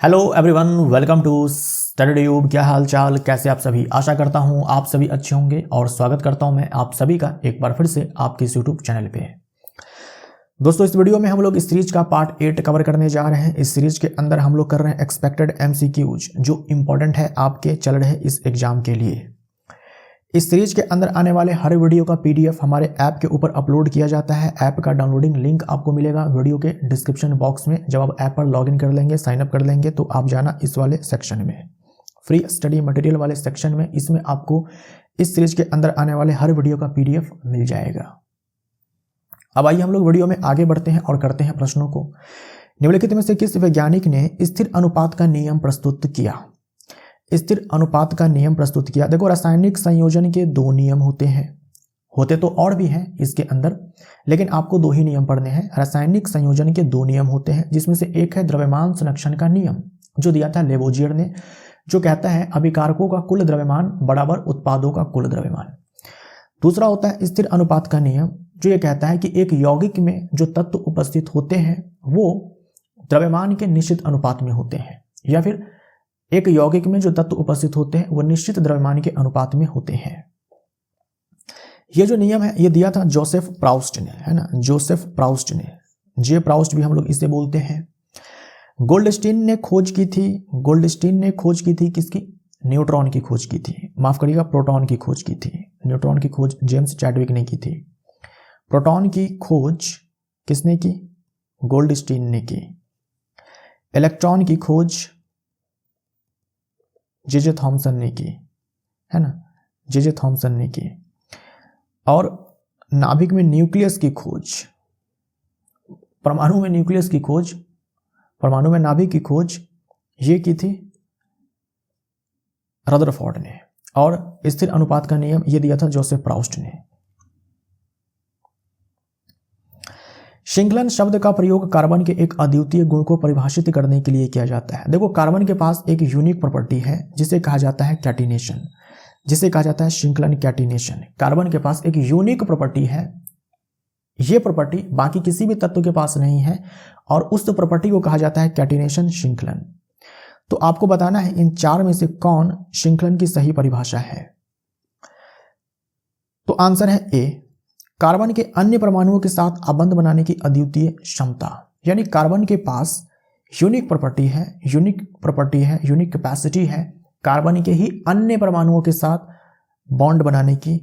Hello everyone, welcome to study tube. क्या हाल चाल, कैसे आप सभी। आशा करता हूं आप सभी अच्छे होंगे और स्वागत करता हूं मैं आप सभी का एक बार फिर से आपके इस यूट्यूब चैनल पे। दोस्तों, इस वीडियो में हम लोग इस सीरीज का पार्ट 8 कवर करने जा रहे हैं। इस सीरीज के अंदर हम लोग कर रहे हैं एक्सपेक्टेड एमसीक्यूज, जो इंपॉर्टेंट है आपके चल रहे इस एग्जाम के लिए। इस सीरीज के अंदर आने वाले हर वीडियो का पीडीएफ हमारे ऐप के ऊपर अपलोड किया जाता है। ऐप का डाउनलोडिंग लिंक आपको मिलेगा वीडियो के डिस्क्रिप्शन बॉक्स में। जब आप ऐप पर लॉगिन कर लेंगे, साइन अप कर लेंगे, तो आप जाना इस वाले सेक्शन में, फ्री स्टडी मटेरियल वाले सेक्शन में। इसमें आपको इस सीरीज के अंदर आने वाले हर वीडियो का पीडीएफ मिल जाएगा। अब आइए हम लोग वीडियो में आगे बढ़ते हैं और करते हैं प्रश्नों को। निम्नलिखित में से किस वैज्ञानिक ने स्थिर अनुपात का नियम प्रस्तुत किया? स्थिर अनुपात का नियम प्रस्तुत किया। देखो, रासायनिक संयोजन के दो नियम होते हैं, होते तो और भी हैं इसके अंदर, लेकिन आपको दो ही नियम पढ़ने हैं। रासायनिक संयोजन के दो नियम होते हैं, जिसमें से एक है द्रव्यमान संरक्षण का नियम, जो दिया था लेवोजियर ने, जो कहता है अभिकारकों का कुल द्रव्यमान बराबर उत्पादों का कुल द्रव्यमान। दूसरा होता है स्थिर अनुपात का नियम, जो ये कहता है कि एक यौगिक में जो तत्व उपस्थित होते हैं वो द्रव्यमान के निश्चित अनुपात में होते हैं, या फिर एक यौगिक में जो तत्व उपस्थित होते हैं वो निश्चित द्रव्यमान के अनुपात में होते हैं। ये जो नियम है ये दिया था जोसेफ प्राउस्ट ने, है ना, जोसेफ प्राउस्ट ने, जे प्राउस्ट भी हम लोग इसे बोलते हैं। गोल्डस्टीन ने खोज की थी। गोल्डस्टीन ने खोज की थी किसकी? न्यूट्रॉन की खोज की थी। माफ करिएगा, प्रोटॉन की खोज की थी। न्यूट्रॉन की खोज जेम्स चैडविक ने की थी। प्रोटॉन की खोज किसने की? गोल्डस्टीन ने की। इलेक्ट्रॉन की खोज जे थॉमसन ने की, है ना, जे थॉमसन ने की। और नाभिक में न्यूक्लियस की खोज, परमाणु में न्यूक्लियस की खोज, परमाणु में नाभिक की खोज ये की थी रदरफोर्ड ने। और स्थिर अनुपात का नियम ये दिया था जोसेफ प्राउस्ट ने। श्रृंखलन शब्द का प्रयोग कार्बन के एक अद्वितीय गुण को परिभाषित करने के लिए किया जाता है। देखो, कार्बन के पास एक यूनिक प्रॉपर्टी है जिसे कहा जाता है कैटिनेशन, जिसे कहा जाता है श्रृंखलन कैटिनेशन। कार्बन के पास एक यूनिक प्रॉपर्टी है, यह प्रॉपर्टी बाकी किसी भी तत्व के पास नहीं है, और उस प्रॉपर्टी को कहा जाता है कैटिनेशन श्रृंखलन। तो आपको बताना है इन चार में से कौन श्रृंखलन की सही परिभाषा है। तो आंसर है ए, कार्बन के अन्य परमाणुओं के साथ आबंध बनाने की अद्वितीय क्षमता। यानी कार्बन के पास यूनिक प्रॉपर्टी है, यूनिक प्रॉपर्टी है, यूनिक कैपेसिटी है कार्बन के ही अन्य परमाणुओं के साथ बॉन्ड बनाने की।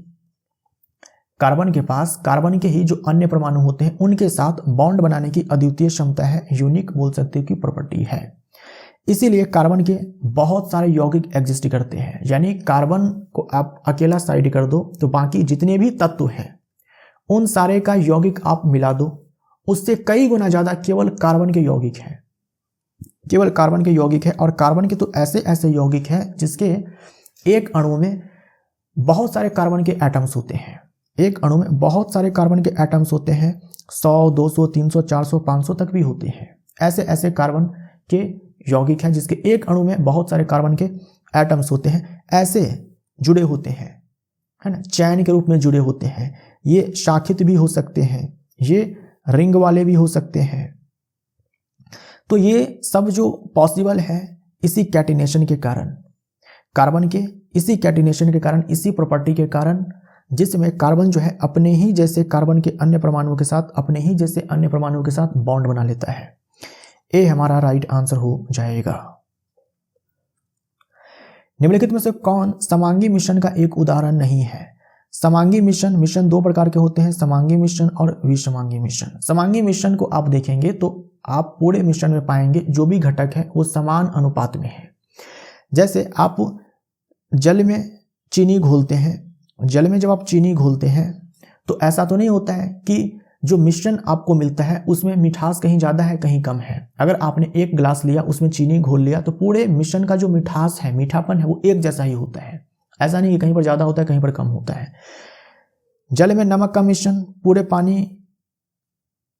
कार्बन के पास कार्बन के ही जो अन्य परमाणु होते हैं उनके साथ बॉन्ड बनाने की अद्वितीय क्षमता है, यूनिक बोल सकते हो कि प्रॉपर्टी है। इसीलिए कार्बन के बहुत सारे यौगिक एग्जिस्ट करते हैं। यानी कार्बन को आप अकेला साइड कर दो तो बाकी जितने भी तत्व हैं उन सारे का यौगिक आप मिला दो, उससे कई गुना ज्यादा केवल कार्बन के यौगिक हैं, केवल कार्बन के यौगिक है। और कार्बन के तो ऐसे ऐसे यौगिक हैं जिसके एक अणु में बहुत सारे कार्बन के एटम्स होते हैं। एक अणु में बहुत सारे कार्बन के एटम्स होते हैं, 100, 200, 300, 400, 500 तक भी होते हैं। ऐसे ऐसे कार्बन के यौगिक हैं जिसके एक अणु में बहुत सारे कार्बन के एटम्स होते हैं। ऐसे जुड़े होते हैं, है ना, चैन के रूप में जुड़े होते हैं। ये शाखित भी हो सकते हैं, ये रिंग वाले भी हो सकते हैं। तो ये सब जो पॉसिबल है इसी कैटिनेशन के कारण, कार्बन के इसी कैटिनेशन के कारण, इसी प्रॉपर्टी के कारण, जिसमें कार्बन जो है अपने ही जैसे कार्बन के अन्य परमाणुओं के साथ, अपने ही जैसे अन्य परमाणुओं के साथ बॉन्ड बना लेता है। ए हमारा राइट आंसर हो जाएगा। निम्नलिखित में से कौन समांगी मिश्रण का एक उदाहरण नहीं है? समांगी मिश्रण, मिश्रण दो प्रकार के होते हैं, समांगी मिश्रण और विसमांगी मिश्रण। समांगी मिश्रण को आप देखेंगे तो आप पूरे मिश्रण में पाएंगे जो भी घटक है वो समान अनुपात में है। जैसे आप जल में चीनी घोलते हैं, जल में जब आप चीनी घोलते हैं तो ऐसा तो नहीं होता है कि जो मिश्रण आपको मिलता है उसमें मिठास कहीं ज़्यादा है कहीं कम है। अगर आपने एक गिलास लिया, उसमें चीनी घोल लिया, तो पूरे मिश्रण का जो मिठास है, मीठापन है, वो एक जैसा ही होता है। ऐसा नहीं कि कहीं पर ज़्यादा होता है कहीं पर कम होता है। जल में नमक का मिश्रण, पूरे पानी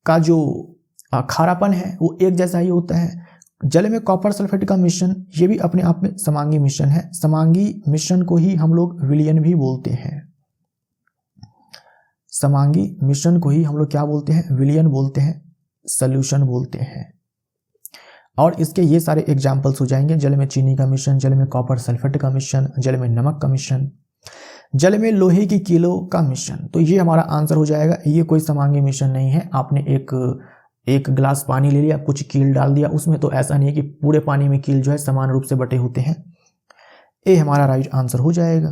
का जो खारापन है वो एक जैसा ही होता है। जल में कॉपर सल्फेट का मिश्रण, ये भी अपने आप में समांगी मिश्रण है। समांगी मिश्रण को ही हम लोग विलयन भी बोलते हैं। समांगी मिश्रण को ही हम लोग क्या बोलते हैं? विलयन बोलते हैं, सॉल्यूशन बोलते हैं। और इसके ये सारे एग्जाम्पल्स हो जाएंगे, जल में चीनी का मिश्रण, जल में कॉपर सल्फेट का मिश्रण, जल में नमक का मिश्रण, जल में लोहे की कीलों का मिश्रण। तो ये हमारा आंसर हो जाएगा। ये कोई समांगी मिश्रण नहीं है। आपने एक गिलास पानी ले लिया, कुछ कील डाल दिया उसमें, तो ऐसा नहीं है कि पूरे पानी में कील जो है समान रूप से बटे होते हैं। ए हमारा राइट आंसर हो जाएगा।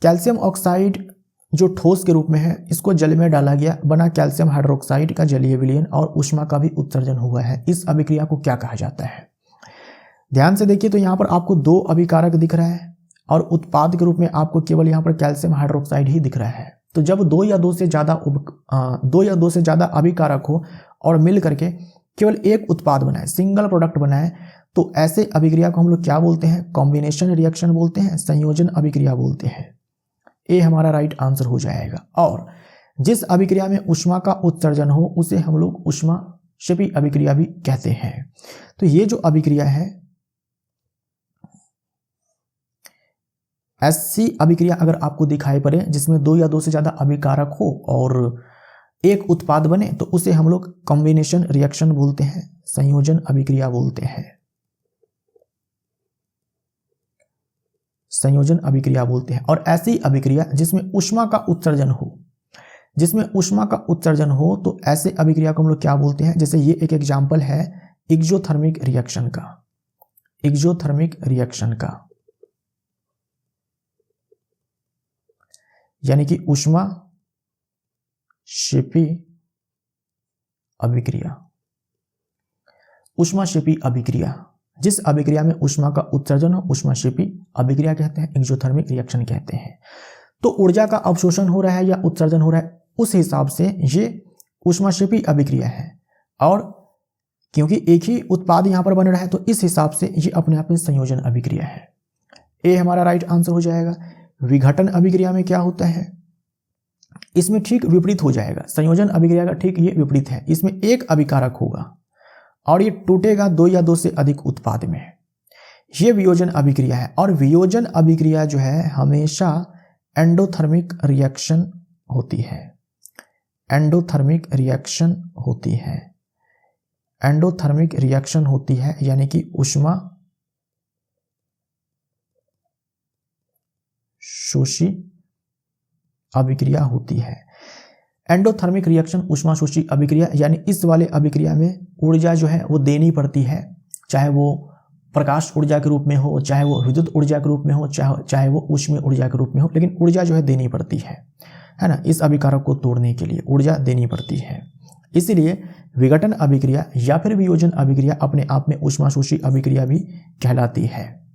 कैल्शियम ऑक्साइड जो ठोस के रूप में है, इसको जल में डाला गया, बना कैल्शियम हाइड्रोक्साइड का जलीय विलयन और ऊष्मा का भी उत्सर्जन हुआ है। इस अभिक्रिया को क्या कहा जाता है? ध्यान से देखिए तो यहाँ पर आपको 2 अभिकारक दिख रहा है और उत्पाद के रूप में आपको केवल यहाँ पर कैल्शियम हाइड्रोक्साइड ही दिख रहा है। तो जब 2 या 2 से ज़्यादा अभिकारक हो और मिल करके केवल एक उत्पाद बनाए, सिंगल प्रोडक्ट बनाए, तो ऐसे अभिक्रिया को हम लोग क्या बोलते हैं? कॉम्बिनेशन रिएक्शन बोलते हैं, संयोजन अभिक्रिया बोलते हैं। ए हमारा राइट आंसर हो जाएगा। और जिस अभिक्रिया में ऊष्मा का उत्सर्जन हो उसे हम लोग ऊष्माक्षेपी अभिक्रिया भी कहते हैं। तो ये जो अभिक्रिया है, ऐसी अभिक्रिया अगर आपको दिखाई पड़े जिसमें 2 या 2 से ज्यादा अभिकारक हो और एक उत्पाद बने, तो उसे हम लोग कॉम्बिनेशन रिएक्शन बोलते हैं, संयोजन अभिक्रिया बोलते हैं, संयोजन अभिक्रिया बोलते हैं। और ऐसी अभिक्रिया जिसमें ऊष्मा का उत्सर्जन हो, तो ऐसे अभिक्रिया को हम लोग क्या बोलते हैं? जैसे ये एक एग्जांपल है एक्सोथर्मिक रिएक्शन का, यानी कि ऊष्माक्षेपी अभिक्रिया, जिस अभिक्रिया में ऊष्मा का उत्सर्जन हो ऊष्माक्षेपी अभिक्रिया कहते हैं, एक्सोथर्मिक रिएक्शन कहते हैं। तो ऊर्जा का अवशोषण हो रहा है या उत्सर्जन हो रहा है, उस हिसाब से ये ऊष्माक्षेपी अभिक्रिया है। और क्योंकि एक ही उत्पाद यहां पर बन रहा है, तो इस हिसाब से ये अपने आप में संयोजन अभिक्रिया है। ए हमारा राइट आंसर हो जाएगा। विघटन अभिक्रिया में क्या होता है? इसमें ठीक विपरीत हो जाएगा। संयोजन अभिक्रिया का ठीक ये विपरीत है। इसमें एक अभिकारक होगा और ये टूटेगा 2 या 2 से अधिक उत्पाद में। ये वियोजन अभिक्रिया है। और वियोजन अभिक्रिया जो है हमेशा एंडोथर्मिक रिएक्शन होती है, एंडोथर्मिक रिएक्शन होती है, यानी कि ऊष्मा शोषी अभिक्रिया होती है। एंडोथर्मिक रिएक्शन, ऊष्माशोषी अभिक्रिया, यानी इस वाले अभिक्रिया में ऊर्जा जो है वो देनी पड़ती है, चाहे वो प्रकाश ऊर्जा के रूप में हो, चाहे वो विद्युत ऊर्जा के रूप में हो, चाहे वो ऊष्मीय ऊर्जा के रूप में हो, लेकिन ऊर्जा जो है देनी पड़ती है ना। इस अभिकारक को तोड़ने के लिए ऊर्जा देनी पड़ती है। इसीलिए विघटन अभिक्रिया या फिर वियोजन अभिक्रिया अपने आप में ऊष्माशोषी अभिक्रिया भी कहलाती है।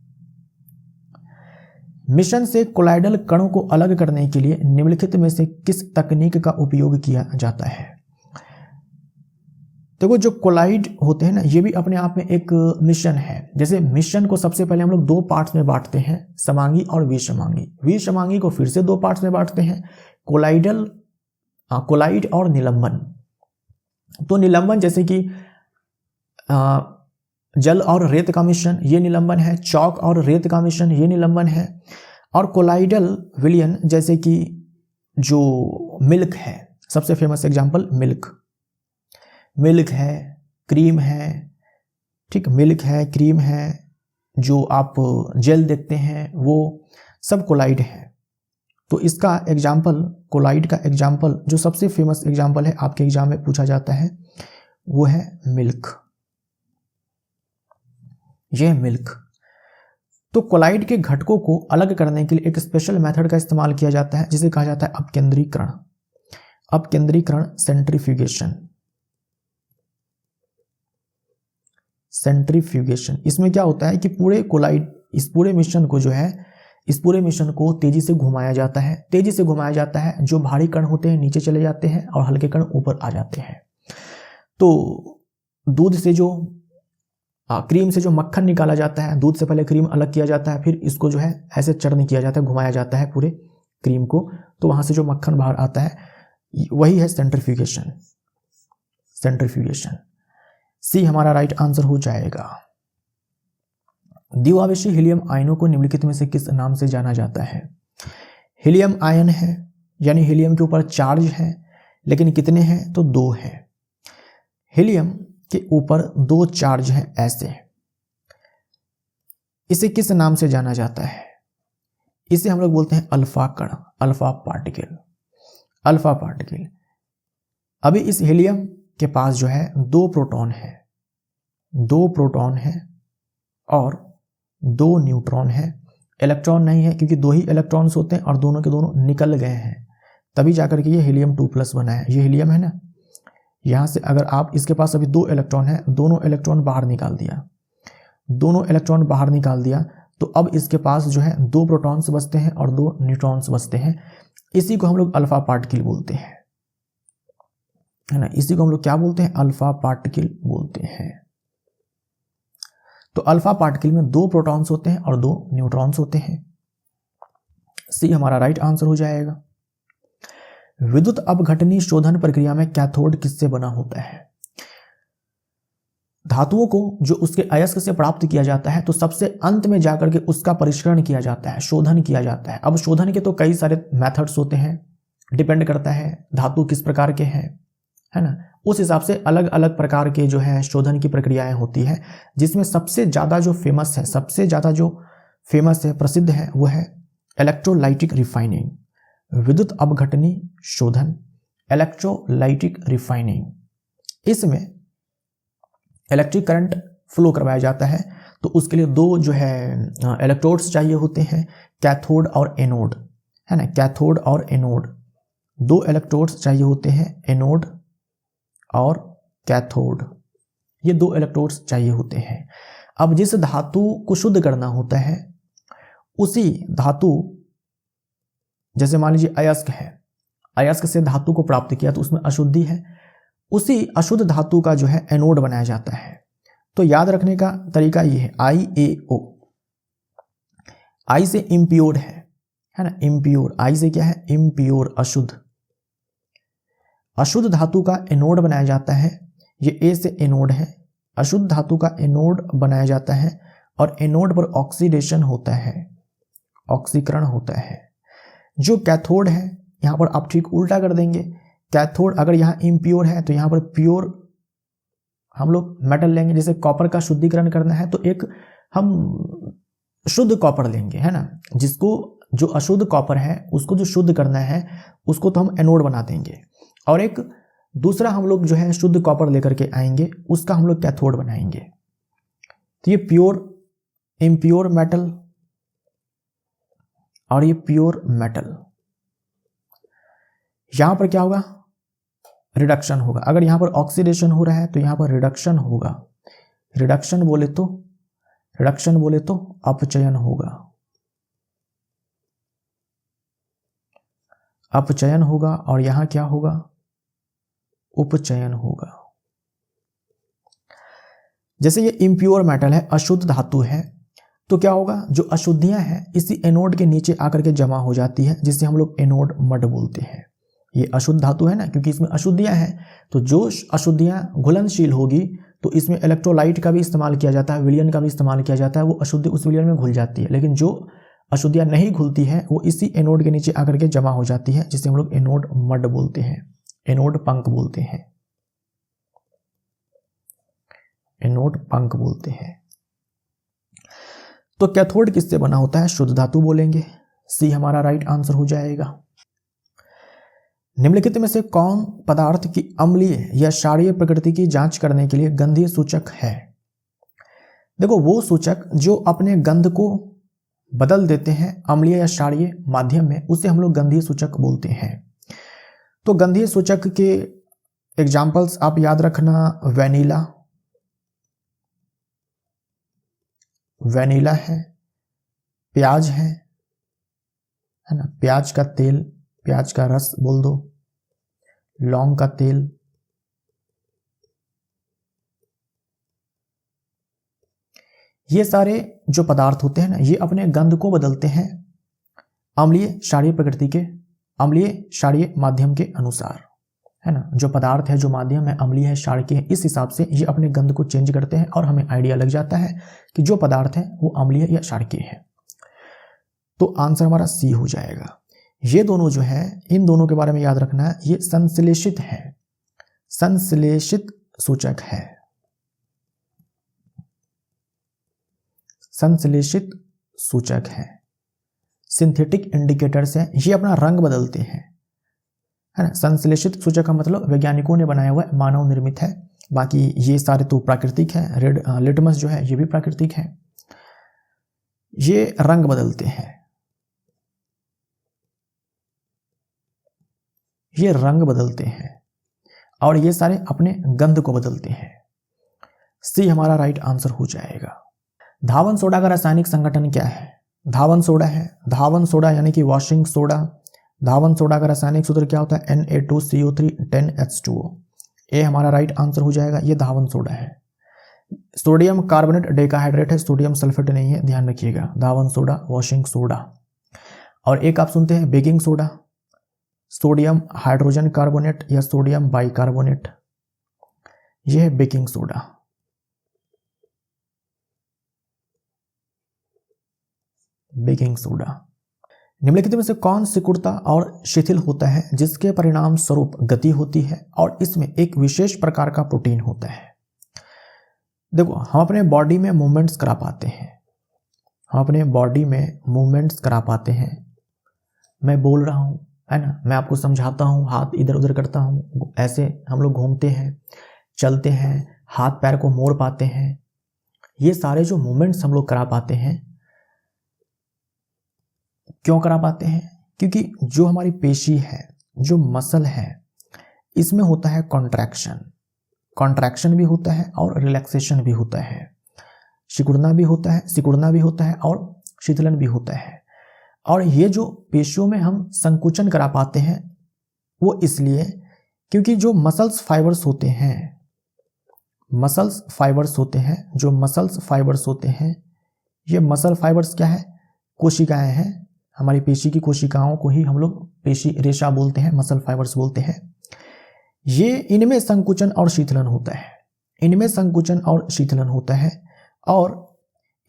मिश्रण से कोलाइडल कणों को अलग करने के लिए निम्नलिखित में से किस तकनीक का उपयोग किया जाता है? देखो, जो कोलाइड होते हैं ना, ये भी अपने आप में एक मिश्रण है। जैसे मिश्रण को सबसे पहले हम लोग 2 पार्ट्स में बांटते हैं, समांगी और विषमांगी। विषमांगी को फिर से 2 पार्ट्स में बांटते हैं, कोलाइड और निलंबन। तो निलंबन जैसे कि जल और रेत का मिश्रण, ये निलंबन है। चौक और रेत का मिश्रण, ये निलंबन है। और कोलाइडल विलयन जैसे कि जो मिल्क है, सबसे फेमस एग्जांपल मिल्क है, क्रीम है, ठीक, मिल्क है, क्रीम है, जो आप जेल देखते हैं वो सब कोलाइड है। तो इसका एग्जांपल, कोलाइड का एग्जांपल जो सबसे फेमस एग्जांपल है, आपके एग्जाम में पूछा जाता है, वो है मिल्क। यह मिल्क। तो कोलाइड के घटकों को अलग करने के लिए एक स्पेशल मेथड का इस्तेमाल किया जाता है, जिसे कहा जाता है अपकेंद्रीकरण, सेंट्रीफ्यूगेशन। इसमें क्या होता है कि इस पूरे मिश्रण को जो है, इस पूरे मिश्रण को तेजी से घुमाया जाता है। जो भारी कण होते हैं नीचे चले जाते हैं और हल्के कण ऊपर आ जाते हैं। तो दूध से जो क्रीम से जो मक्खन निकाला जाता है, दूध से पहले क्रीम अलग किया जाता है, फिर इसको जो है ऐसे चरण किया जाता है, घुमाया जाता है पूरे क्रीम को, तो वहां से जो मक्खन बाहर आता है वही है सेंट्रीफ्यूगेशन। सी हमारा राइट आंसर हो जाएगा। द्विआवेशी हीलियम आयनों को निम्नलिखित में से किस नाम से जाना जाता है? हीलियम आयन है, यानी हीलियम के ऊपर चार्ज है, लेकिन कितने हैं? तो 2 है। हीलियम के ऊपर दो चार्ज हैं ऐसे, इसे किस नाम से जाना जाता है? इसे हम लोग बोलते हैं अल्फा कण, अल्फा पार्टिकल, अल्फा पार्टिकल। अभी इस हीलियम के पास जो है दो प्रोटॉन है, दो प्रोटॉन है और दो न्यूट्रॉन है। इलेक्ट्रॉन नहीं है क्योंकि दो ही इलेक्ट्रॉन्स होते हैं और दोनों के दोनों निकल गए हैं, तभी जाकर के ये हीलियम 2+ बना है। ये हीलियम है ना, यहाँ से अगर आप, इसके पास अभी दो इलेक्ट्रॉन है, दोनों इलेक्ट्रॉन बाहर निकाल दिया, दोनों इलेक्ट्रॉन बाहर निकाल दिया, तो अब इसके पास जो है दो प्रोटॉन्स बचते हैं और दो न्यूट्रॉन्स बचते हैं। इसी को हम लोग अल्फा पार्टिकल बोलते हैं, है ना। इसी को हम लोग क्या बोलते हैं? अल्फा पार्टिकल बोलते हैं। तो अल्फा पार्टिकल में दो प्रोटॉन्स होते हैं और दो न्यूट्रॉन्स होते हैं। सी हमारा राइट आंसर हो जाएगा। विद्युत अपघटनी शोधन प्रक्रिया में कैथोड किससे बना होता है? धातुओं को जो उसके अयस्क से प्राप्त किया जाता है तो सबसे अंत में जाकर के उसका परिष्करण किया जाता है, शोधन किया जाता है। अब शोधन के तो कई सारे मेथड्स होते हैं, डिपेंड करता है धातु किस प्रकार के हैं, है ना। उस हिसाब से अलग अलग प्रकार के जो है शोधन की प्रक्रियाएं होती है, जिसमें सबसे ज़्यादा जो फेमस है, सबसे ज़्यादा जो फेमस है, प्रसिद्ध है, वो है इलेक्ट्रोलाइटिक रिफाइनिंग। विद्युत अपघटनी शोधन, इलेक्ट्रोलाइटिक रिफाइनिंग। इसमें इलेक्ट्रिक करंट फ्लो करवाया जाता है, तो उसके लिए दो जो है इलेक्ट्रोड्स चाहिए होते हैं, कैथोड और एनोड, है ना। कैथोड और एनोड, दो इलेक्ट्रोड्स चाहिए होते हैं, एनोड और कैथोड, ये दो इलेक्ट्रोड्स चाहिए होते हैं। अब जिस धातु को शुद्ध करना होता है, उसी धातु, जैसे मान लीजिए अयस्क है, अयस्क से धातु को प्राप्त किया तो उसमें अशुद्धि है, उसी अशुद्ध धातु का जो है एनोड बनाया जाता है। तो याद रखने का तरीका ये है, IAO। आई से इम्प्योर है ना, इम्प्योर। आई से क्या है? इम्प्योर, अशुद्ध। अशुद्ध धातु का एनोड बनाया जाता है, ये ए से एनोड है। अशुद्ध धातु का एनोड बनाया जाता है और एनोड पर ऑक्सीडेशन होता है, ऑक्सीकरण होता है। जो कैथोड है, यहाँ पर आप ठीक उल्टा कर देंगे। कैथोड अगर यहाँ इम्प्योर है तो यहाँ पर प्योर हम लोग मेटल लेंगे। जैसे कॉपर का शुद्धिकरण करना है तो एक हम शुद्ध कॉपर लेंगे, है ना। जिसको, जो अशुद्ध कॉपर है उसको जो शुद्ध करना है उसको तो हम एनोड बना देंगे, और एक दूसरा हम लोग जो है शुद्ध कॉपर लेकर के आएंगे, उसका हम लोग कैथोड बनाएंगे। तो ये प्योर, इम्प्योर मेटल और ये प्योर मेटल, यहां पर क्या होगा? रिडक्शन होगा। अगर यहां पर ऑक्सीडेशन हो रहा है तो यहां पर रिडक्शन होगा। रिडक्शन बोले तो अपचयन होगा, अपचयन होगा। और यहां क्या होगा? उपचयन होगा। जैसे ये इम्प्योर मेटल है, अशुद्ध धातु है, तो क्या होगा? जो अशुद्धियां हैं इसी एनोड के नीचे आकर के जमा हो जाती है, जिसे हम लोग एनोड मड बोलते हैं। ये अशुद्ध धातु है ना, क्योंकि इसमें अशुद्धियां हैं, तो जो अशुद्धियां घुलनशील होगी तो इसमें इलेक्ट्रोलाइट का भी इस्तेमाल किया जाता है, विलयन का भी इस्तेमाल किया जाता है, वो अशुद्धि उस विलयन में घुल जाती है। लेकिन जो अशुद्धियां नहीं घुलती हैं वो इसी एनोड के नीचे आकर के जमा हो जाती है, जिसे हम लोग एनोड मड बोलते हैं, एनोड पंक बोलते हैं, एनोड पंक बोलते हैं। तो कैथोड किससे बना होता है? शुद्ध धातु बोलेंगे। सी हमारा राइट आंसर हो जाएगा। निम्नलिखित में से कौन पदार्थ की अम्लीय या क्षारीय प्रकृति की जांच करने के लिए गंधीय सूचक है? देखो, वो सूचक जो अपने गंध को बदल देते हैं अम्लीय या क्षारीय माध्यम में, उसे हम लोग गंधीय सूचक बोलते हैं। तो गंधीय सूचक के एग्जाम्पल्स आप याद रखना, वैनिला, वैनिला है, प्याज है ना, प्याज का तेल, प्याज का रस बोल दो, लौंग का तेल, ये सारे जो पदार्थ होते हैं ना, ये अपने गंध को बदलते हैं अम्लीय क्षारीय प्रकृति के, अम्लीय क्षारीय माध्यम के अनुसार, है ना। जो पदार्थ है, जो माध्यम है, अम्लीय है, क्षारीय है, इस हिसाब से ये अपने गंध को चेंज करते हैं और हमें आइडिया लग जाता है कि जो पदार्थ है वो अम्लीय या क्षारीय है। तो आंसर हमारा सी हो जाएगा। ये दोनों जो है, इन दोनों के बारे में याद रखना है, ये संश्लेषित है, संश्लेषित सूचक है, संश्लेषित सूचक हैं, सिंथेटिक इंडिकेटर्स हैं, ये अपना रंग बदलते हैं, है ना। संश्लेषित सूचक का मतलब वैज्ञानिकों ने बनाया हुआ है, मानव निर्मित है। बाकी ये सारे तो प्राकृतिक हैं। रेड लिटमस जो है ये भी प्राकृतिक है। ये रंग बदलते हैं, ये रंग बदलते हैं और ये सारे अपने गंध को बदलते हैं। सी हमारा राइट आंसर हो जाएगा। धावन सोडा का रासायनिक संगठन क्या है? धावन सोडा है। धावन सोडा यानी कि वॉशिंग सोडा। धावन सोडा का रासायनिक सूत्र क्या होता है? Na2CO3 10H2O। ए हमारा राइट आंसर हो जाएगा। ये धावन सोडा है। सोडियम कार्बोनेट डेकाहाइड्रेट है, सोडियम सल्फेट नहीं है, ध्यान रखिएगा। धावन सोडा, वॉशिंग सोडा। और एक आप सुनते हैं baking soda, sodium hydrogen carbonate या सोडियम बाइकार्बोनेट, यह है बेकिंग सोडा। Baking soda. निम्नलिखित में से कौन सिकुड़ता और शिथिल होता है जिसके परिणाम स्वरूप गति होती है और इसमें एक विशेष प्रकार का प्रोटीन होता है? देखो, हम अपने बॉडी में मूवमेंट्स करा पाते हैं, हम अपने बॉडी में मूवमेंट्स करा पाते हैं। मैं बोल रहा हूँ, है ना, मैं आपको समझाता हूँ, हाथ इधर उधर करता हूँ, ऐसे हम लोग घूमते हैं, चलते हैं, हाथ पैर को मोड़ पाते हैं। ये सारे जो मूवमेंट्स हम लोग करा पाते हैं, क्यों करा पाते हैं? क्योंकि जो हमारी पेशी है, जो मसल है, इसमें होता है कॉन्ट्रैक्शन, कॉन्ट्रैक्शन भी होता है और रिलैक्सेशन भी होता है। सिकुड़ना भी होता है, सिकुड़ना भी होता है और शीतलन भी होता है। और ये जो पेशियों में हम संकुचन करा पाते हैं वो इसलिए क्योंकि जो मसल्स फाइबर्स होते हैं, मसल्स फाइबर्स होते हैं, जो मसल्स फाइबर्स होते हैं, ये मसल फाइबर्स क्या है? कोशिकाएं हैं। हमारी पेशी की कोशिकाओं को ही हम लोग पेशी रेशा बोलते हैं, मसल फाइबर्स बोलते हैं। ये इनमें संकुचन और शीतलन होता है, इनमें संकुचन और शीतलन होता है। और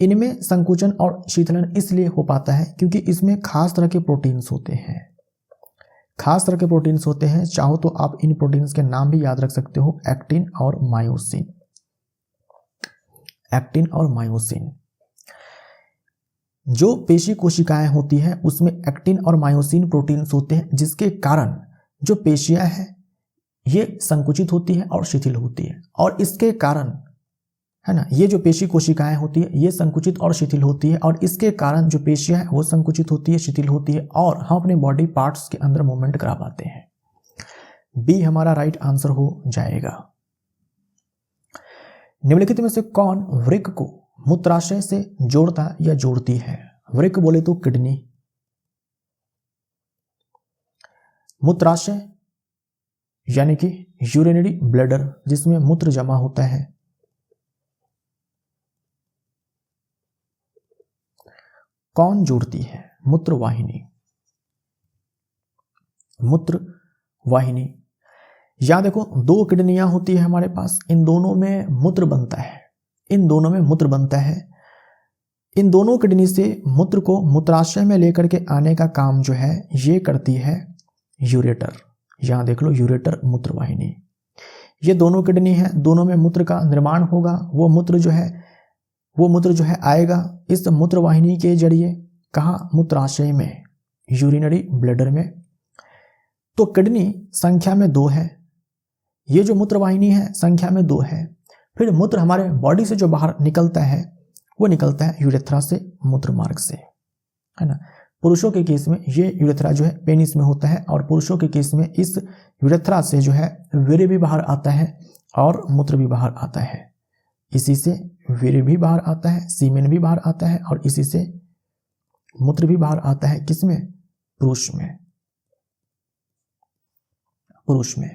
इनमें संकुचन और शीतलन इसलिए हो पाता है क्योंकि इसमें खास तरह के प्रोटीन्स होते हैं, खास तरह के प्रोटीन्स होते हैं। चाहो तो आप इन प्रोटीन्स के नाम भी याद रख सकते हो, एक्टिन और मायोसिन, एक्टिन और मायोसिन। जो पेशी कोशिकाएं होती हैं उसमें एक्टिन और मायोसिन प्रोटीन्स होते हैं, जिसके कारण जो पेशियां हैं ये संकुचित होती है और शिथिल होती है। और इसके कारण, है ना, ये जो पेशी कोशिकाएं होती है ये संकुचित और शिथिल होती है, और इसके कारण जो पेशियां हैं वो संकुचित होती है, शिथिल होती है, और हम अपने बॉडी पार्ट्स के अंदर मूवमेंट करा पाते हैं। बी हमारा राइट आंसर हो जाएगा। निम्नलिखित में से कौन वृक्क को मूत्राशय से जोड़ता या जोड़ती है? वृक्क बोले तो किडनी, मूत्राशय यानी कि यूरिनरी ब्लैडर जिसमें मूत्र जमा होता है, कौन जोड़ती है? मूत्रवाहिनी, मूत्रवाहिनी। या देखो, दो किडनियां होती है हमारे पास, इन दोनों में मूत्र बनता है, इन दोनों में मूत्र बनता है। इन दोनों किडनी से मूत्र को मूत्राशय में लेकर के आने का काम जो है ये करती है यूरेटर। यहां देख लो, यूरेटर, मूत्रवाहिनी। ये दोनों किडनी है, दोनों में मूत्र का निर्माण होगा। वो मूत्र जो है आएगा इस मूत्रवाहिनी के जरिए, कहाँ? मूत्राशय में, यूरिनरी ब्लैडर में। तो किडनी संख्या में 2 है, ये जो मूत्रवाहिनी है संख्या में 2 है। फिर मूत्र हमारे बॉडी से जो बाहर निकलता है वो निकलता है यूरेथ्रा से, मूत्र मार्ग से, है ना। पुरुषों के केस में ये यूरेथ्रा जो है पेनिस में होता है, और पुरुषों के केस में इस यूरेथ्रा से जो है वीर्य भी बाहर आता है और मूत्र भी बाहर आता है। इसी से वीर्य भी बाहर आता है, सीमेन भी बाहर आता है, और इसी से मूत्र भी बाहर आता है। किसमें? पुरुष में, पुरुष में।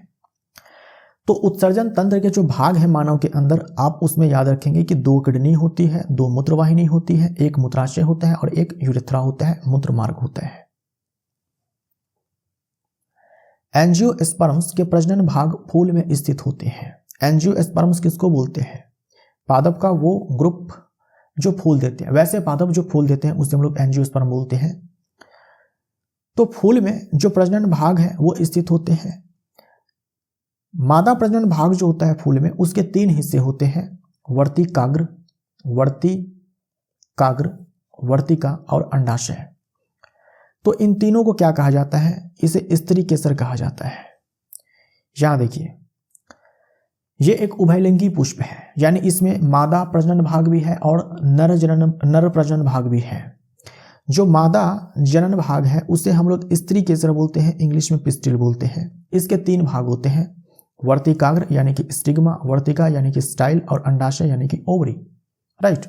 तो उत्सर्जन तंत्र के जो भाग है मानव के अंदर, आप उसमें याद रखेंगे कि 2 किडनी होती है, 2 मूत्रवाहिनी होती है, एक मूत्राशय होता है और एक यूरेथ्रा होता है, मूत्र मार्ग होता है। एंजियोस्पर्म्स के प्रजनन भाग फूल में स्थित होते हैं। एंजियोस्पर्म्स किसको बोलते हैं? पादप का वो ग्रुप जो फूल देते हैं। वैसे पादप जो फूल देते हैं उसे हम लोग एंजियोस्पर्म बोलते हैं। तो फूल में जो प्रजनन भाग है वो स्थित होते हैं। मादा प्रजनन भाग जो होता है फूल में, उसके 3 हिस्से होते हैं, वर्तिकाग्र, वर्तिकाग्र काग्र, वर्तिका और अंडाशय। तो इन तीनों को क्या कहा जाता है? इसे स्त्री केसर कहा जाता है। यहां देखिए, ये एक उभयलिंगी पुष्प है, यानी इसमें मादा प्रजनन भाग भी है और नर प्रजनन भाग भी है। जो मादा जनन भाग है उसे हम लोग स्त्री केसर बोलते हैं, इंग्लिश में पिस्टिल बोलते हैं। इसके 3 भाग होते हैं, वर्तिकाग्र यानी कि स्टिग्मा, वर्तिका यानी कि स्टाइल और अंडाशय यानी कि ओवरी, राइट।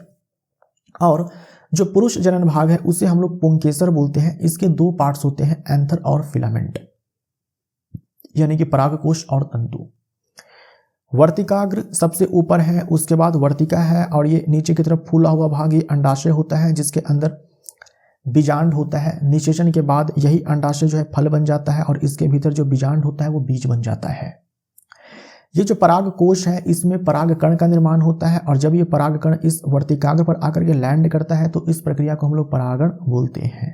और जो पुरुष जनन भाग है उसे हम लोग पुंकेसर बोलते हैं। इसके 2 पार्ट्स होते हैं, एंथर और फिलामेंट, यानी कि परागकोश और तंतु। वर्तिकाग्र सबसे ऊपर है, उसके बाद वर्तिका है और ये नीचे की तरफ फूला हुआ भाग ये अंडाशय होता है, जिसके अंदर बीजांड होता है। निषेचन के बाद यही अंडाशय जो है फल बन जाता है और इसके भीतर जो बीजांड होता है वो बीज बन जाता है। ये जो परागकोश है इसमें परागकण का निर्माण होता है और जब ये परागकण इस वर्तिकाग्र पर आकर के लैंड करता है तो इस प्रक्रिया को हम लोग परागण बोलते हैं,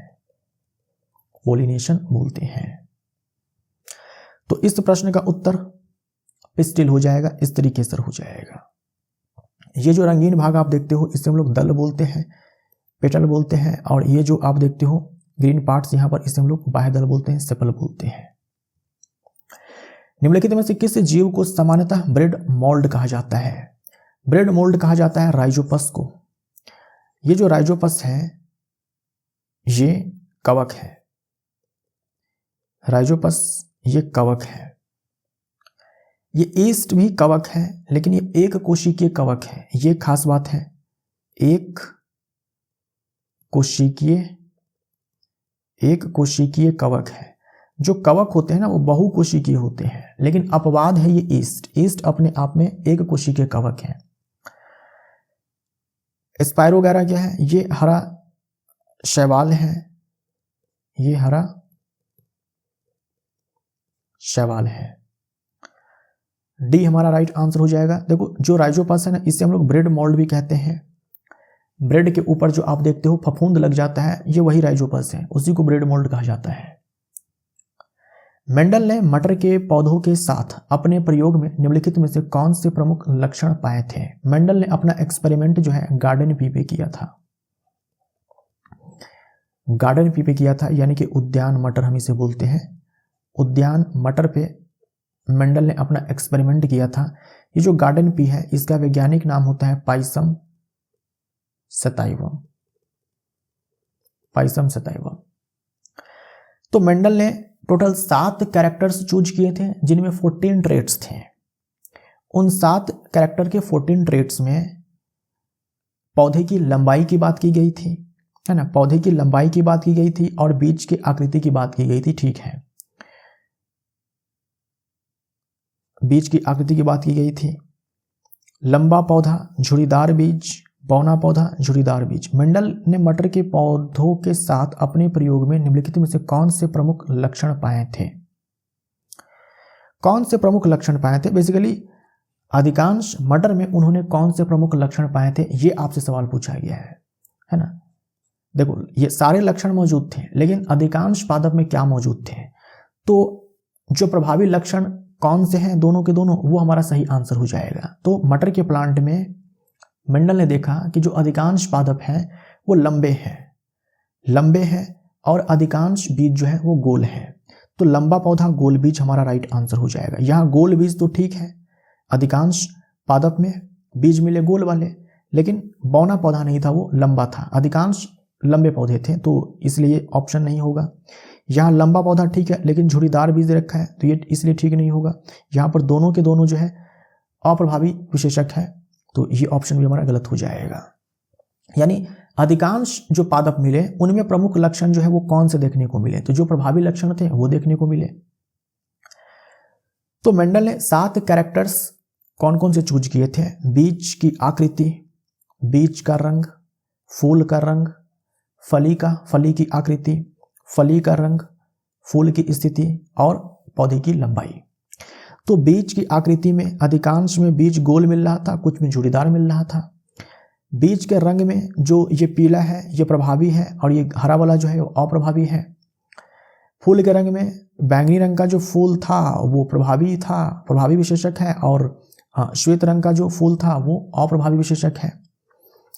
पोलिनेशन बोलते हैं। तो इस प्रश्न का उत्तर पिस्टिल हो जाएगा, स्त्री केसर हो जाएगा। ये जो रंगीन भाग आप देखते हो इसे हम लोग दल बोलते हैं, पेटल बोलते हैं, और ये जो आप देखते हो ग्रीन पार्ट्स यहाँ पर इसे हम लोग बाह्यदल बोलते हैं, सेपल बोलते हैं। निम्नलिखित में से किस जीव को सामान्यतः ब्रेड मोल्ड कहा जाता है? ब्रेड मोल्ड कहा जाता है राइजोपस को। ये जो राइजोपस है ये कवक है, राइजोपस ये कवक है। ये ईस्ट भी कवक है लेकिन ये एक कोशिकीय कवक है, ये खास बात है, एक कोशिकीय कवक है। जो कवक होते हैं ना वो बहुकोशिकीय होते हैं, लेकिन अपवाद है ये ईस्ट अपने आप में एक कोशिकीय कवक है। स्पाइरोगैरा क्या है? ये हरा शैवाल है, ये हरा शैवाल है। डी हमारा राइट आंसर हो जाएगा। देखो जो राइजोपस है ना इसे हम लोग ब्रेड मोल्ड भी कहते हैं। ब्रेड के ऊपर जो आप देखते हो फफूंद लग जाता है ये वही राइजोपस है, उसी को ब्रेड मोल्ड कहा जाता है। मेंडल ने मटर के पौधों के साथ अपने प्रयोग में निम्नलिखित में से कौन से प्रमुख लक्षण पाए थे? मेंडल ने अपना एक्सपेरिमेंट जो है गार्डन पी पे किया था, गार्डन पी पे किया था, यानी कि उद्यान मटर हम इसे बोलते हैं। उद्यान मटर पे मेंडल ने अपना एक्सपेरिमेंट किया था। ये जो गार्डन पी है इसका वैज्ञानिक नाम होता है पाइसम सताइवम, पाइसम सताइवम। तो मेंडल ने टोटल 7 कैरेक्टर्स चूज किए थे जिनमें 14 ट्रेट्स थे। उन 7 कैरेक्टर के 14 ट्रेट्स में पौधे की लंबाई की बात की गई थी, है ना, पौधे की लंबाई की बात की गई थी और बीज की आकृति की बात की गई थी, ठीक है, बीज की आकृति की बात की गई थी। लंबा पौधा, झुर्रीदार बीज, बौना पौधा, झुर्रीदार बीज। मेंडल ने मटर के पौधों के साथ अपने प्रयोग में निम्नलिखित में से कौन से प्रमुख लक्षण पाए थे? कौन से प्रमुख लक्षण पाए थे? बेसिकली अधिकांश मटर में उन्होंने कौन से प्रमुख लक्षण पाए थे ये आपसे सवाल पूछा गया है ना। देखो ये सारे लक्षण मौजूद थे लेकिन अधिकांश पादप में क्या मौजूद थे? तो जो प्रभावी लक्षण कौन से हैं दोनों के दोनों, वो हमारा सही आंसर हो जाएगा। तो मटर के प्लांट में मेंडल ने देखा कि जो अधिकांश पादप हैं वो लंबे हैं और अधिकांश बीज जो है वो गोल है। तो लंबा पौधा गोल बीज हमारा राइट आंसर हो जाएगा। यहाँ गोल बीज तो ठीक है, अधिकांश पादप में बीज मिले गोल वाले, लेकिन बौना पौधा नहीं था, वो लंबा था। अधिकांश लंबे पौधे थे तो इसलिए ऑप्शन नहीं होगा। यहाँ लंबा पौधा ठीक है लेकिन झुर्रीदार बीज रखा है तो ये इसलिए ठीक नहीं होगा। यहाँ पर दोनों के दोनों जो है अप्रभावी विशेषक है तो ये ऑप्शन भी हमारा गलत हो जाएगा। यानी अधिकांश जो पादप मिले उनमें प्रमुख लक्षण जो है वो कौन से देखने को मिले? तो जो प्रभावी लक्षण थे वो देखने को मिले। तो मेंडल ने 7 कैरेक्टर्स कौन कौन से चूज किए थे? बीज की आकृति, बीज का रंग, फूल का रंग, फली की आकृति, फली का रंग, फूल की स्थिति और पौधे की लंबाई। तो बीज की आकृति में अधिकांश में बीज गोल मिल रहा था, कुछ में झुर्रीदार मिल रहा था। बीज के रंग में जो ये पीला है ये प्रभावी है और ये हरा वाला जो है वो अप्रभावी है। फूल के रंग में बैंगनी रंग का जो फूल था वो प्रभावी था, प्रभावी विशेषक है, और श्वेत रंग का जो फूल था वो अप्रभावी विशेषक है।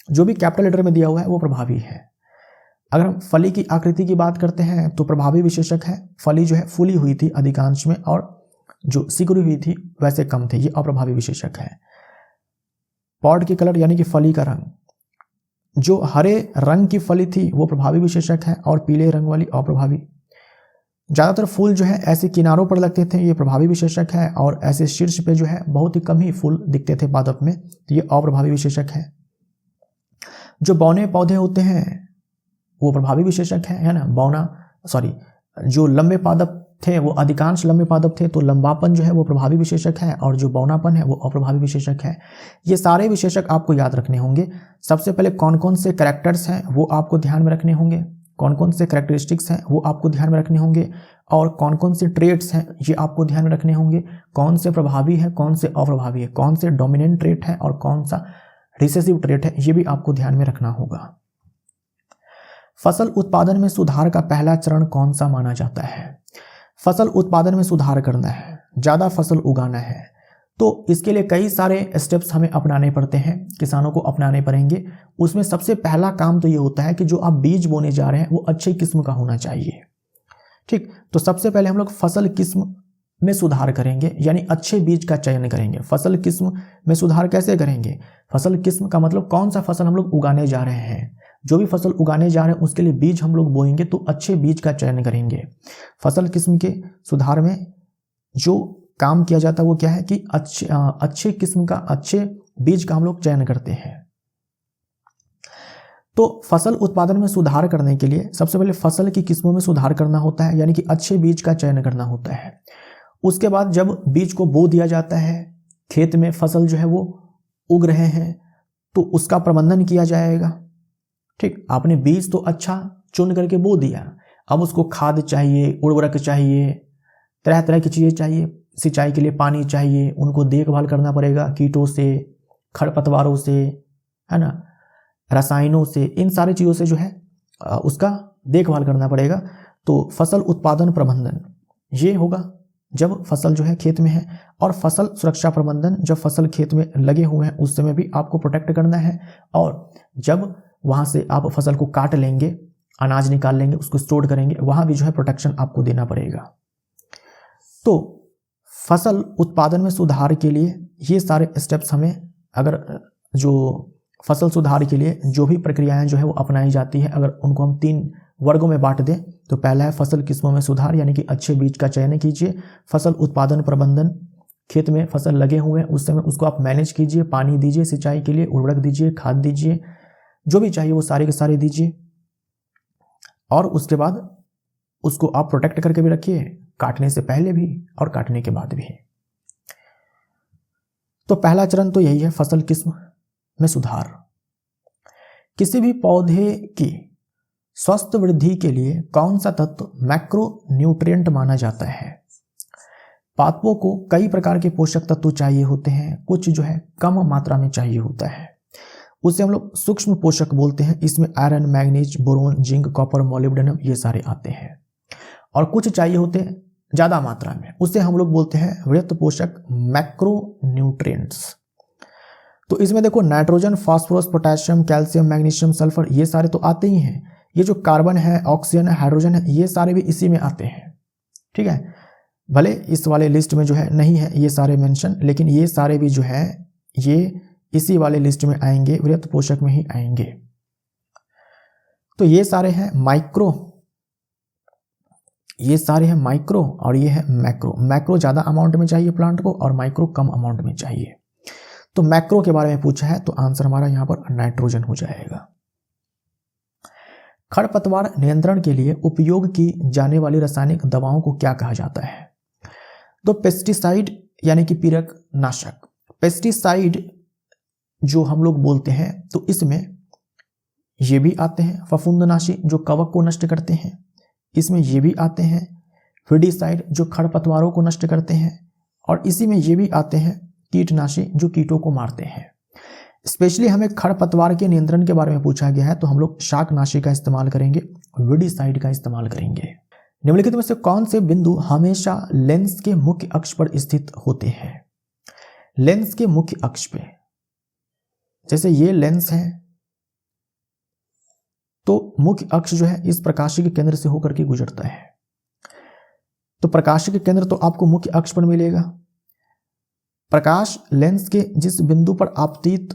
जो भी कैपिटल लेटर में दिया हुआ है वो प्रभावी है। अगर हम फली की आकृति की बात करते हैं तो प्रभावी विशेषक है, फली जो है फूली हुई थी अधिकांश में और जो सिकुड़ी हुई थी वैसे कम थे, ये अप्रभावी विशेषक है। पॉड की कलर यानी कि फली का रंग, जो हरे रंग की फली थी वो प्रभावी विशेषक है और पीले रंग वाली अप्रभावी। ज़्यादातर फूल जो है ऐसे किनारों पर लगते थे, ये प्रभावी विशेषक है, और ऐसे शीर्ष पे जो है बहुत ही कम ही फूल दिखते थे पादप में, तो ये अप्रभावी विशेषक है। जो बौने पौधे होते हैं वो प्रभावी विशेषक है ना, जो लंबे पादप थे वो अधिकांश लंबे पादप थे, तो लंबापन जो है वो प्रभावी विशेषक है और जो बौनापन है वो अप्रभावी विशेषक है। ये सारे विशेषक आपको याद रखने होंगे। सबसे पहले कौन कौन से कैरेक्टर्स हैं वो आपको ध्यान में रखने होंगे, कौन कौन से कैरेक्टरिस्टिक्स हैं वो आपको ध्यान में रखने होंगे, और कौन कौन से ट्रेट्स हैं ये आपको ध्यान में रखने होंगे, कौन से प्रभावी है कौन से अप्रभावी है, कौन से डोमिनेंट ट्रेट है और कौन सा रिसेसिव ट्रेट है, ये भी आपको ध्यान में रखना होगा। फसल उत्पादन में सुधार का पहला चरण कौन सा माना जाता है? फसल उत्पादन में सुधार करना है, ज़्यादा फसल उगाना है, तो इसके लिए कई सारे स्टेप्स हमें अपनाने पड़ते हैं, किसानों को अपनाने पड़ेंगे। उसमें सबसे पहला काम तो ये होता है कि जो आप बीज बोने जा रहे हैं वो अच्छे किस्म का होना चाहिए। ठीक, तो सबसे पहले हम लोग फसल किस्म में सुधार करेंगे, यानी अच्छे बीज का चयन करेंगे। फसल किस्म में सुधार कैसे करेंगे? फसल किस्म का मतलब कौन सा फसल हम लोग उगाने जा रहे हैं, जो भी फसल उगाने जा रहे हैं उसके लिए बीज हम लोग बोएंगे, तो अच्छे बीज का चयन करेंगे। फसल किस्म के सुधार में जो काम किया जाता है वो क्या है कि अच्छे किस्म का, अच्छे बीज का हम लोग चयन करते हैं। तो फसल उत्पादन में सुधार करने के लिए सबसे पहले फसल की किस्मों में सुधार करना होता है, यानी कि अच्छे बीज का चयन करना होता है। उसके बाद जब बीज को बो दिया जाता है, खेत में फसल जो है वो उग रहे हैं, तो उसका प्रबंधन किया जाएगा। ठीक, आपने बीज तो अच्छा चुन करके बो दिया, अब उसको खाद चाहिए, उर्वरक चाहिए, तरह तरह की चीज़ें चाहिए, सिंचाई के लिए पानी चाहिए, उनको देखभाल करना पड़ेगा कीटों से, खरपतवारों से, है ना, रसायनों से, इन सारी चीज़ों से जो है उसका देखभाल करना पड़ेगा। तो फसल उत्पादन प्रबंधन ये होगा जब फसल जो है खेत में है, और फसल सुरक्षा प्रबंधन जब फसल खेत में लगे हुए हैं उस समय भी आपको प्रोटेक्ट करना है, और जब वहाँ से आप फसल को काट लेंगे, अनाज निकाल लेंगे, उसको स्टोर करेंगे, वहाँ भी जो है प्रोटेक्शन आपको देना पड़ेगा। तो फसल उत्पादन में सुधार के लिए ये सारे स्टेप्स हमें, अगर जो फसल सुधार के लिए जो भी प्रक्रियाएं जो है वो अपनाई जाती है, अगर उनको हम 3 वर्गों में बांट दें, तो पहला है फसल किस्मों में सुधार, यानी कि अच्छे बीज का चयन कीजिए। फसल उत्पादन प्रबंधन, खेत में फसल लगे हुए हैं उस समय उसको आप मैनेज कीजिए, पानी दीजिए, सिंचाई के लिए उर्वरक दीजिए, खाद दीजिए, जो भी चाहिए वो सारे के सारे दीजिए, और उसके बाद उसको आप प्रोटेक्ट करके भी रखिए, काटने से पहले भी और काटने के बाद भी। तो पहला चरण तो यही है, फसल किस्म में सुधार। किसी भी पौधे की स्वस्थ वृद्धि के लिए कौन सा तत्व मैक्रो न्यूट्रिएंट माना जाता है? पादपों को कई प्रकार के पोषक तत्व चाहिए होते हैं, कुछ जो है कम मात्रा में चाहिए होता है, उसे हम लोग सूक्ष्म पोषक बोलते हैं। इसमें iron, manganese, boron, zinc, copper, molybdenum ये सारे आते हैं। और कुछ चाहिए होते हैं ज़्यादा मात्रा में, उसे हम लोग बोलते हैं वृत्त पोषक, मैक्रो न्यूट्रिएंट्स। तो इसमें देखो nitrogen, phosphorus, potassium, calcium, magnesium, sulphur ये सारे तो आते ही हैं। ये जो कार्बन है, ऑक्सीजन है, हाइड्रोजन है, ये सारे भी इसी में आते हैं। ठीक है, भले इस वाले लिस्ट में जो है नहीं है ये सारे मेंशन, लेकिन ये सारे भी जो है ये इसी वाले लिस्ट में आएंगे, वृत्त पोषक में ही आएंगे। तो ये सारे हैं माइक्रो, ये सारे हैं माइक्रो, और ये है मैक्रो। मैक्रो ज़्यादा अमाउंट में चाहिए प्लांट को और माइक्रो कम अमाउंट में चाहिए। तो मैक्रो के बारे में पूछा है तो आंसर हमारा यहाँ पर नाइट्रोजन हो जाएगा। खरपतवार नियंत्रण के लिए उपयोग की जाने वाली रासायनिक दवाओं को क्या कहा जाता है? तो पेस्टिसाइड यानी कि पीड़क नाशक। पेस्टिसाइड जो हम लोग बोलते हैं तो इसमें ये भी आते हैं फफूंदनाशी जो कवक को नष्ट करते हैं, इसमें ये भी आते हैं विडिसाइड जो खरपतवारों को नष्ट करते हैं, और इसी में ये भी आते हैं कीटनाशी जो कीटों को मारते हैं। स्पेशली हमें खरपतवार के नियंत्रण के बारे में पूछा गया है तो हम लोग शाकनाशी का इस्तेमाल करेंगे, विडिसाइड का इस्तेमाल करेंगे। निम्नलिखित में से कौन से बिंदु हमेशा लेंस के मुख्य अक्ष पर स्थित होते हैं? लेंस के मुख्य अक्ष पे, जैसे ये लेंस है, तो मुख्य अक्ष जो है इस प्रकाश के केंद्र से होकर के गुजरता है। तो प्रकाश के केंद्र तो आपको मुख्य अक्ष पर मिलेगा। प्रकाश लेंस के जिस बिंदु पर आपतित,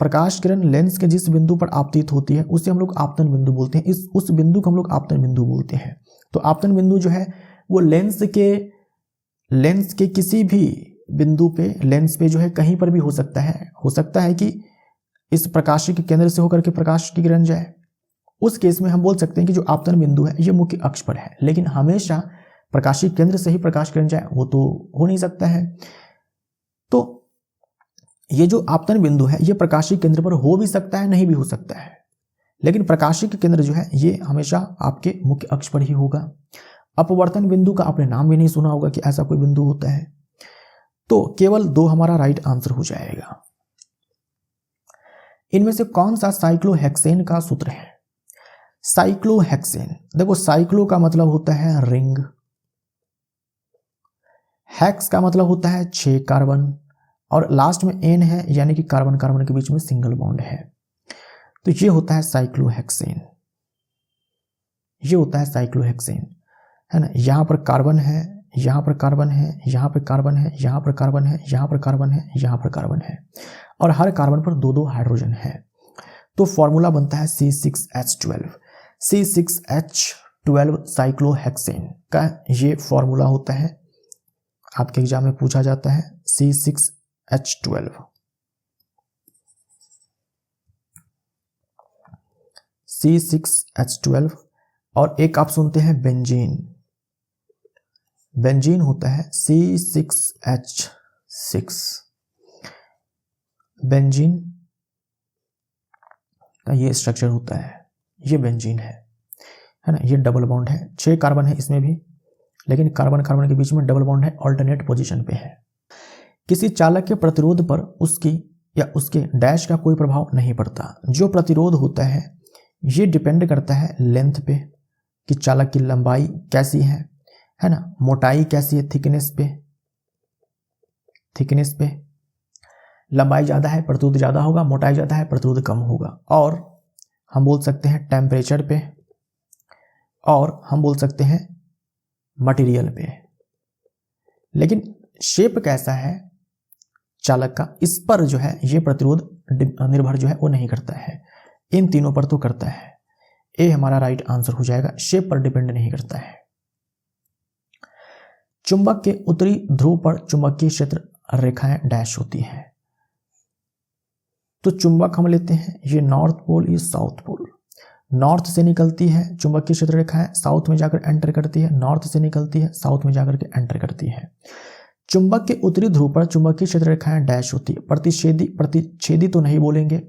प्रकाश किरण लेंस के जिस बिंदु पर आपतित होती है उसे हम लोग आपतन बिंदु बोलते हैं। उस बिंदु को हम लोग आपतन बिंदु बोलते हैं। तो आपतन बिंदु जो है वो लेंस के किसी भी बिंदु पे, लेंस पे जो है कहीं पर भी हो सकता है। हो सकता है कि इस प्रकाश के केंद्र से होकर के प्रकाश की किरण जाए। उस केस में हम बोल सकते हैं कि जो आपतन बिंदु है ये मुख्य अक्ष पर है। लेकिन हमेशा प्रकाशिक केंद्र से ही प्रकाश किरण जाए वो तो हो नहीं सकता है। तो ये जो आपतन बिंदु है ये प्रकाशिक केंद्र पर हो भी सकता है, नहीं भी हो सकता है, लेकिन प्रकाशिक केंद्र जो है ये हमेशा आपके मुख्य अक्ष पर ही होगा। अपवर्तन बिंदु का आपने नाम भी नहीं सुना होगा कि ऐसा कोई बिंदु होता है। तो केवल 2 हमारा राइट आंसर हो जाएगा। इनमें से कौन सा साइक्लोहेक्सेन का सूत्र है? साइक्लोहेक्सेन, देखो साइक्लो का मतलब होता है रिंग, हेक्स का मतलब होता है 6 कार्बन, और लास्ट में एन है यानी कि कार्बन कार्बन के बीच में सिंगल बॉन्ड है। तो ये होता है साइक्लोहेक्सेन, ये होता है साइक्लोहेक्सेन, है ना। यहां पर कार्बन है, यहां पर कार्बन है, यहां पर कार्बन है, यहां पर कार्बन है, यहां पर कार्बन है, यहां पर कार्बन है, और हर कार्बन पर 2-2 हाइड्रोजन है। तो फॉर्मूला बनता है C6H12। C6H12 साइक्लोहेक्सेन का ये फॉर्मूला होता है, आपके एग्जाम में पूछा जाता है C6H12। C6H12। और एक आप सुनते हैं बेंजीन, बेंजीन होता है C6H6। बेंजीन का ये स्ट्रक्चर होता है, ये बेंजीन है ना। ये डबल बॉन्ड है, 6 कार्बन है इसमें भी, लेकिन कार्बन कार्बन के बीच में डबल बॉन्ड है, अल्टरनेट पोजीशन पे है। किसी चालक के प्रतिरोध पर उसकी या उसके डैश का कोई प्रभाव नहीं पड़ता। जो प्रतिरोध होता है ये डिपेंड करता है लेंथ पे, कि चालक की लंबाई कैसी है ना, मोटाई कैसी है, थिकनेस पे लंबाई ज़्यादा है प्रतिरोध ज़्यादा होगा, मोटाई ज़्यादा है प्रतिरोध कम होगा। और हम बोल सकते हैं टेम्परेचर पे, और हम बोल सकते हैं मटेरियल पे। लेकिन शेप कैसा है चालक का, इस पर जो है ये प्रतिरोध निर्भर जो है वो नहीं करता है, इन तीनों पर तो करता है। ए हमारा राइट आंसर हो जाएगा, शेप पर डिपेंड नहीं करता है। चुंबक के उत्तरी ध्रुव पर चुंबकीय क्षेत्र रेखाएं डैश होती हैं। तो चुंबक हम लेते हैं, ये नॉर्थ पोल, ये साउथ पोल। नॉर्थ से निकलती है चुंबकीय क्षेत्र रेखाएं, साउथ में जाकर एंटर करती है, नॉर्थ से निकलती है, साउथ में जाकर के एंटर करती है। चुंबक के उत्तरी ध्रुव पर चुंबकीय क्षेत्र रेखाएं डैश होती है। प्रतिच्छेदी तो नहीं बोलेंगे,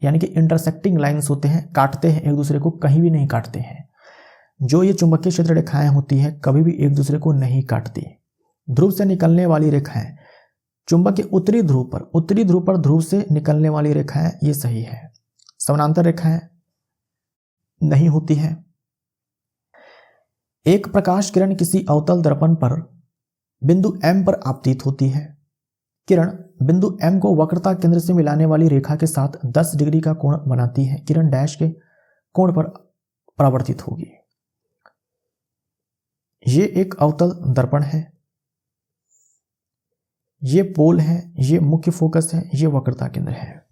यानी कि इंटरसेक्टिंग लाइंस होते हैं, काटते हैं एक दूसरे को, कहीं भी नहीं काटते हैं। जो ये चुंबकीय क्षेत्र रेखाएं होती है कभी भी एक दूसरे को नहीं काटती। ध्रुव से निकलने वाली रेखाएं चुंबक के उत्तरी ध्रुव पर ध्रुव से निकलने वाली रेखाएं ये सही है, समानांतर रेखाएं नहीं होती है। एक प्रकाश किरण किसी अवतल दर्पण पर बिंदु M पर आपतित होती है। किरण बिंदु M को वक्रता केंद्र से मिलाने वाली रेखा के साथ 10 डिग्री का कोण बनाती है। किरण डैश के कोण पर परावर्तित होगी। ये एक अवतल दर्पण है, ये पोल है, ये मुख्य फोकस है, ये वक्रता केंद्र है।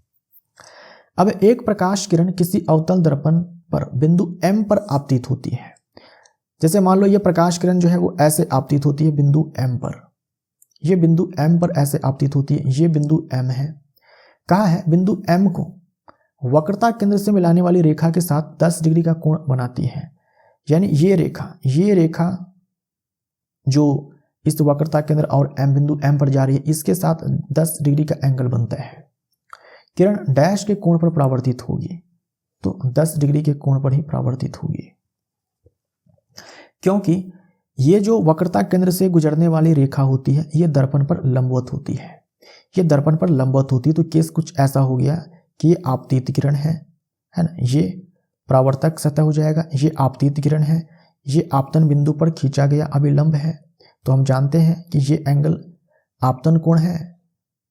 अब एक प्रकाश किरण किसी अवतल दर्पण पर बिंदु M पर आपतित होती है। जैसे मान लो ये प्रकाश किरण जो है वो ऐसे आपतित होती है बिंदु M पर, ये बिंदु M पर ऐसे आपतित होती है, ये बिंदु M है। कहा है बिंदु M को वक्रता केंद्र से मिलाने वाली रेखा के साथ 10 डिग्री का कोण बनाती है। यानी ये रेखा जो इस वक्रता केंद्र और M बिंदु M पर जा रही है, इसके साथ 10 डिग्री का एंगल बनता है। किरण डैश के कोण पर परावर्तित होगी, तो 10 डिग्री के कोण पर ही परावर्तित होगी, क्योंकि ये जो वक्रता केंद्र से गुजरने वाली रेखा होती है ये दर्पण पर लंबवत होती है। ये दर्पण पर लंबवत होती है, तो केस कुछ ऐसा हो गया कि ये आपतित किरण है ना, ये परावर्तक सतह हो जाएगा, ये आपतित किरण है, ये आपतन बिंदु पर खींचा गया अभिलंब है। तो हम जानते हैं कि ये एंगल आपतन कोण है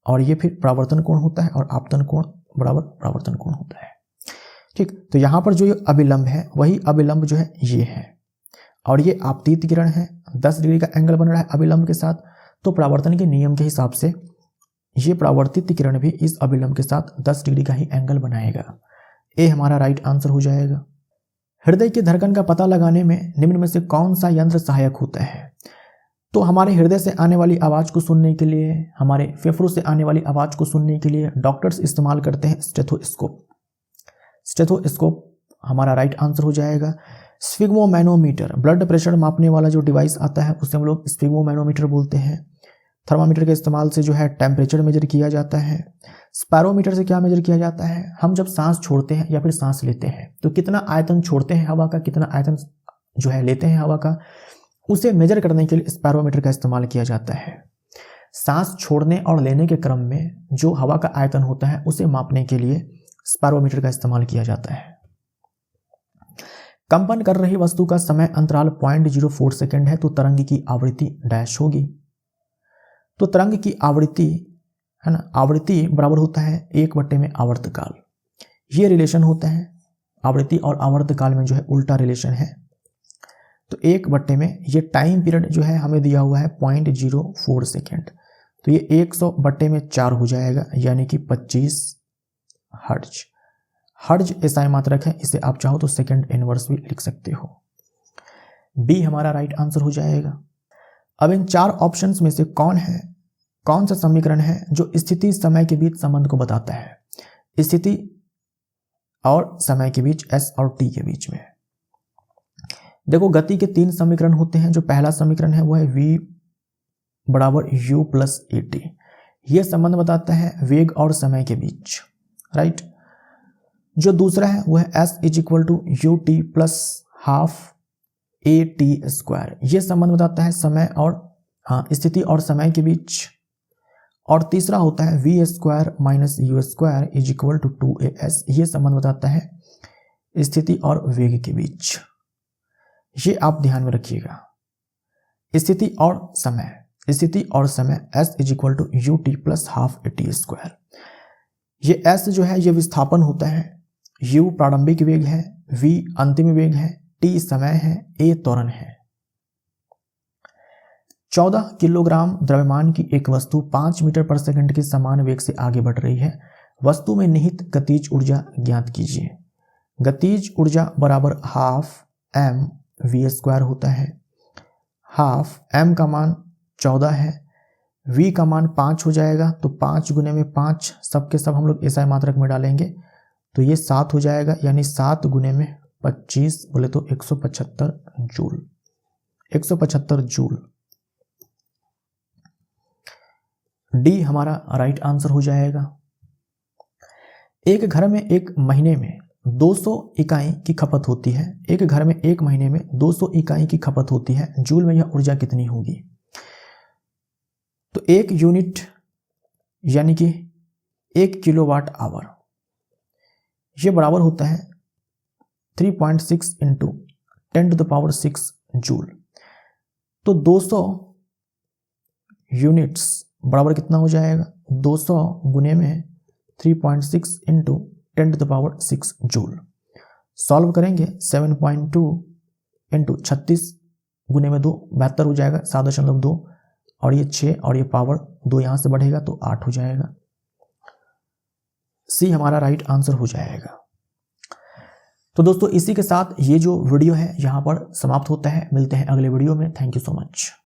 और ये फिर परावर्तन कोण होता है, और आपतन कोण बराबर परावर्तन कोण होता है। ठीक, तो यहाँ पर जो अभिलंब है वही अभिलंब जो है ये है, और ये आपतित किरण है, 10 डिग्री का एंगल बन रहा है अभिलंब के साथ। तो परावर्तन के नियम के हिसाब से ये परावर्तित किरण भी इस अभिलंब के साथ 10 डिग्री का ही एंगल बनाएगा। ए हमारा राइट आंसर हो जाएगा। हृदय की धड़कन का पता लगाने में निम्न में से कौन सा यंत्र सहायक होता है? तो हमारे हृदय से आने वाली आवाज को सुनने के लिए, हमारे फेफड़ों से आने वाली आवाज को सुनने के लिए डॉक्टर्स इस्तेमाल करते हैं स्टेथोस्कोप। स्टेथोस्कोप हमारा राइट आंसर हो जाएगा। स्फिग्मोमैनोमीटर, ब्लड प्रेशर मापने वाला जो डिवाइस आता है उसे हम लोग स्फिग्मोमैनोमीटर बोलते हैं। थर्मामीटर के इस्तेमाल से जो है टेम्परेचर मेजर किया जाता है। स्पैरोमीटर से क्या मेजर किया जाता है? हम जब सांस छोड़ते हैं या फिर सांस लेते हैं तो कितना आयतन छोड़ते हैं हवा का, कितना आयतन जो है लेते हैं हवा का, उसे मेजर करने के लिए स्पैरोमीटर का इस्तेमाल किया जाता है। सांस छोड़ने और लेने के क्रम में जो हवा का आयतन होता है उसे मापने के लिए स्पैरोमीटर का इस्तेमाल किया जाता है। कंपन कर रही वस्तु का समय अंतराल 0.04 सेकेंड है तो तरंग की आवृत्ति डैश होगी। तो तरंग की आवृत्ति है ना, आवृत्ति बराबर होता है 1 में आवर्तकाल। ये रिलेशन होता है, आवृत्ति और आवर्तकाल में जो है उल्टा रिलेशन है। तो 1 में ये टाइम पीरियड जो है हमें दिया हुआ है 0.04 सेकेंड, तो ये 100/4 हो जाएगा, यानी कि 25 हर्ट्ज। हर्ट्ज एसआई मात्रक है, इसे आप चाहो तो सेकेंड इनवर्स भी लिख सकते हो। बी हमारा राइट आंसर हो जाएगा। अब इन 4 ऑप्शंस में से कौन सा समीकरण है जो स्थिति समय के बीच संबंध को बताता है? स्थिति और समय के बीच, एस और टी के बीच में। देखो, गति के 3 समीकरण होते हैं। जो पहला समीकरण है वो है v बराबर u प्लस at। यह संबंध बताता है वेग और समय के बीच, राइट। जो दूसरा है वो है s is equal to U T plus half A T square. यह संबंध बताता है समय और स्थिति और समय के बीच। और तीसरा होता है V square minus U square is equal to 2as। यह संबंध बताता है स्थिति और वेग के बीच। ये आप ध्यान में रखिएगा, स्थिति और समय s is equal to U T plus half A T square. ये s जो है ये विस्थापन होता है, u प्रारंभिक वेग है, v अंतिम वेग है, t समय है, a त्वरण है। 14 किलोग्राम द्रव्यमान की एक वस्तु 5 मीटर पर सेकंड के समान वेग से आगे बढ़ रही है। वस्तु में निहित गतिज ऊर्जा ज्ञात कीजिए। गतिज ऊर्जा बराबर हाफ m v स्क्वायर होता है। हाफ m का मान 14 है, v का मान 5 हो जाएगा, तो 5 गुने में 5 सबके सब हम लोग एसआई मात्रक में डालेंगे तो ये 7 हो जाएगा, यानी 7 गुने में 25 बोले तो 175 जूल। 175 जूल। डी हमारा राइट आंसर हो जाएगा। एक घर में एक महीने में 200 इकाई की खपत होती है। एक घर में एक महीने में 200 इकाई की खपत होती है, जूल में यह ऊर्जा कितनी होगी? तो 1 यूनिट यानी कि 1 किलोवाट आवर, ये बराबर होता है 3.6 इंटू 10⁻⁶ जूल। तो 200 यूनिट्स बराबर कितना हो जाएगा? 200 गुने में 3.6 इंटू 10⁻⁶ जूल। सॉल्व करेंगे 7.2 इंटू 36 गुने में 2 72 हो जाएगा, 7.2 और ये 6 और ये पावर 2 यहाँ से बढ़ेगा तो 8 हो जाएगा। सी हमारा राइट आंसर हो जाएगा। तो दोस्तों इसी के साथ ये जो वीडियो है यहाँ पर समाप्त होता है। मिलते हैं अगले वीडियो में। Thank you so much.